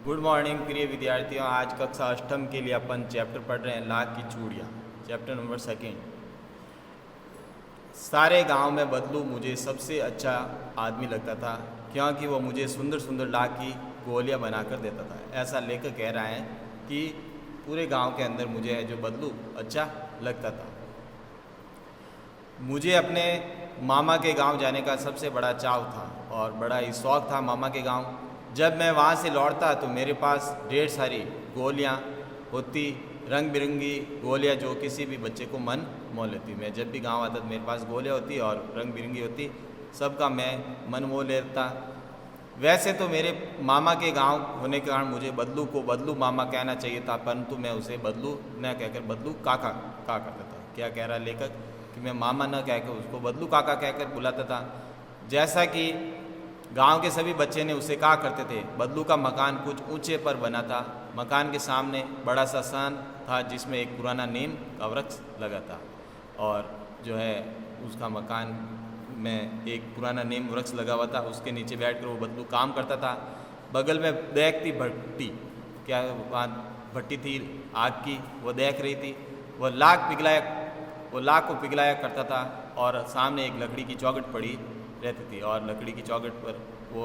Good morning प्रिय विद्यार्थियों। आज कक्षा अष्टम के लिए अपन चैप्टर पढ़ रहे हैं लाख की चूड़ियाँ, चैप्टर नंबर 2। सारे गांव में बदलू मुझे सबसे अच्छा आदमी लगता था, क्योंकि वो मुझे सुंदर सुंदर लाख की गोलियाँ बनाकर देता था। ऐसा लेकर कह रहा है कि पूरे गांव के अंदर मुझे जो बदलू अच्छा लगता था। मुझे अपने मामा के गांव जाने का सबसे बड़ा चाव था और बड़ा ही शौक़ था मामा के गांव। जब मैं वहाँ से लौटता तो मेरे पास ढेर सारी गोलियाँ होती, रंग बिरंगी गोलियाँ जो किसी भी बच्चे को मन मोह लेती। मैं जब भी गांव आता तो मेरे पास गोलियाँ होती और रंग बिरंगी होती, सबका मैं मन मोह लेता। वैसे तो मेरे मामा के गांव होने के कारण मुझे बदलू को बदलू मामा कहना चाहिए था, परंतु मैं उसे बदलू न कहकर बदलू काका कहा करता था। क्या कह रहा लेखक कि मैं मामा न कहकर उसको बदलू काका कहकर बुलाता था। जैसा कि गांव के सभी बच्चे ने उसे कहा करते थे। बदलू का मकान कुछ ऊंचे पर बना था। मकान के सामने बड़ा सा सान था जिसमें एक पुराना नीम का वृक्ष लगा था और जो है उसका मकान में एक पुराना नीम वृक्ष लगा हुआ था। उसके नीचे बैठकर वो बदलू काम करता था। बगल में देख थी भट्टी, क्या वहाँ भट्टी थी आग की, वो देख रही थी। वो लाख को पिघलाया करता था और सामने एक लकड़ी की चौखट पड़ी रहती थी और लकड़ी की चौखट पर वो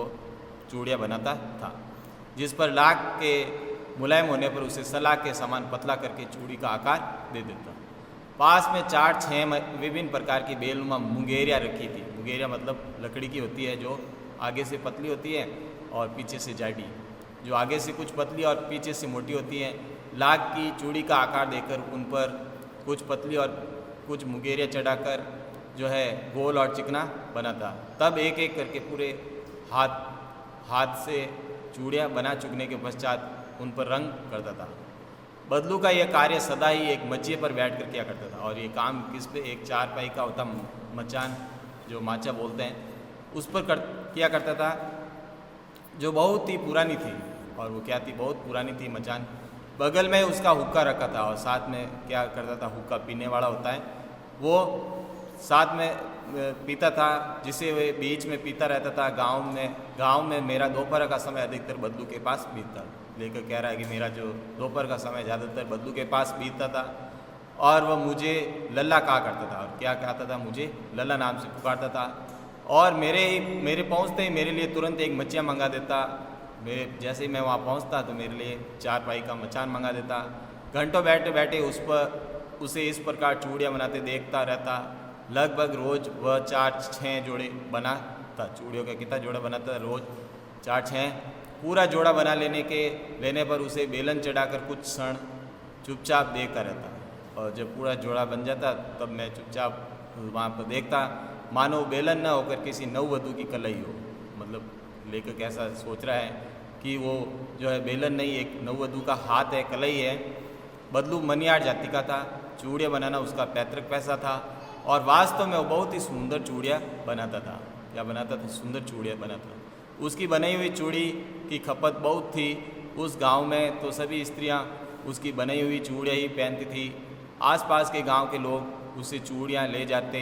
चूड़ियाँ बनाता था, जिस पर लाख के मुलायम होने पर उसे सलाख के समान पतला करके चूड़ी का आकार दे देता। पास में 4-6 विभिन्न प्रकार की बेलनुमा मुंगेरियाँ रखी थी। मुंगेरियाँ मतलब लकड़ी की होती है जो आगे से पतली होती है और पीछे से जाडी, जो आगे से कुछ पतली और पीछे से मोटी होती है। लाख की चूड़ी का आकार देकर उन पर कुछ पतली और कुछ मुंगेरियाँ चढ़ाकर जो है गोल और चिकना बनाता। तब एक एक करके पूरे हाथ से चूड़ियाँ बना चुकने के पश्चात उन पर रंग करता था। बदलू का यह कार्य सदा ही एक मचिए पर बैठ कर किया करता था और ये काम किस पे, एक चारपाई का होता मचान जो माचा बोलते हैं, उस पर किया करता था, जो बहुत ही पुरानी थी। और वो क्या थी, बहुत पुरानी थी मचान। बगल में उसका हुक्का रखा था और साथ में क्या करता था, हुक्का पीने वाला होता है वो साथ में पीता था, जिसे वे बीच में पीता रहता था। गांव में मेरा दोपहर का समय अधिकतर बदलू के पास बीतता। लेकर कह रहा है कि मेरा जो दोपहर का समय ज़्यादातर बदलू के पास बीतता था और वह मुझे लल्ला कहा करता था। और क्या कहता था, मुझे लल्ला नाम से पुकारता था और मेरे पहुँचते ही मेरे लिए तुरंत एक मच्छियाँ मंगा देता। जैसे ही मैं वहाँ पहुँचता तो मेरे लिए चारपाई का मचान मंगा देता। घंटों बैठे बैठे उसे इस प्रकार चूड़ियाँ बनाते देखता रहता। लगभग रोज़ वह 4-6 जोड़े बनाता। चूड़ियों का कितना जोड़ा बनाता था, रोज़ 4-6। पूरा जोड़ा बना लेने पर उसे बेलन चढ़ाकर कुछ क्षण चुपचाप देखता रहता और जब पूरा जोड़ा बन जाता तब मैं चुपचाप वहाँ पर देखता, मानो बेलन न होकर किसी नववधू की कलाई हो। मतलब लेखक ऐसा सोच रहा है कि वो जो है बेलन नहीं, एक नववधू का हाथ है, कलाई है। बदलू मनियार जाति का था। चूड़ियाँ बनाना उसका पैतृक पैसा था और वास्तव में वो बहुत ही सुंदर चूड़ियाँ बनाता था। क्या बनाता था, सुंदर चूड़ियाँ बनाता। उसकी बनाई हुई चूड़ी की खपत बहुत थी उस गांव में, तो सभी स्त्रियां उसकी बनाई हुई चूड़ियाँ ही पहनती थी। आसपास के गांव के लोग उससे चूड़ियाँ ले जाते,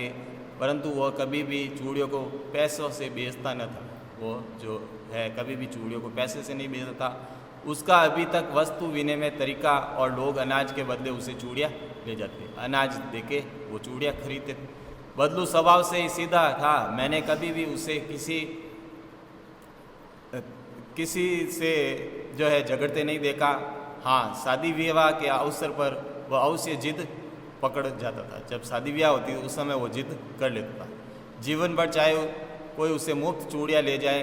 परंतु वह कभी भी चूड़ियों को पैसों से बेचता न था। वो जो है कभी भी चूड़ियों को पैसे से नहीं बेचता था। उसका अभी तक वस्तु विनिमय तरीका और लोग अनाज के बदले उसे चूड़ियाँ ले जाते, अनाज देके वो चूड़ियाँ खरीदते। बदलू स्वभाव से ही सीधा था। मैंने कभी भी उसे किसी से जो है झगड़ते नहीं देखा। हाँ, शादी विवाह के अवसर पर वह अवश्य जिद पकड़ जाता था। जब शादी विवाह होती उस समय वो जिद कर लेता था। जीवन भर चाहे कोई उसे मुफ्त चूड़ियाँ ले जाए,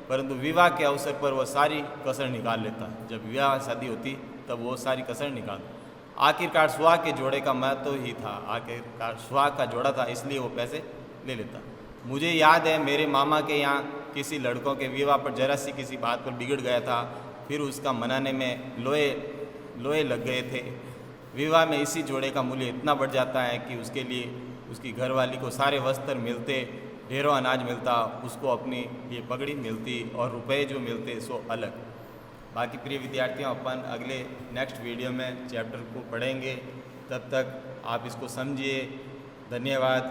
परंतु विवाह के अवसर पर वह सारी कसर निकाल लेता। जब विवाह शादी होती तब वो सारी कसर निकालता। आखिरकार सुहाग के जोड़े का महत्व ही था। आखिरकार सुहाग का जोड़ा था, इसलिए वो पैसे ले लेता। मुझे याद है मेरे मामा के यहाँ किसी लड़कों के विवाह पर जरा सी किसी बात पर बिगड़ गया था, फिर उसका मनाने में लोहे लग गए थे। विवाह में इसी जोड़े का मूल्य इतना बढ़ जाता है कि उसके लिए उसकी घरवाली को सारे वस्त्र मिलते, ढेरों अनाज मिलता, उसको अपनी ये पगड़ी मिलती और रुपए जो मिलते सो अलग। बाकी प्रिय विद्यार्थियों, अपन अगले नेक्स्ट वीडियो में चैप्टर को पढ़ेंगे। तब तक आप इसको समझिए। धन्यवाद।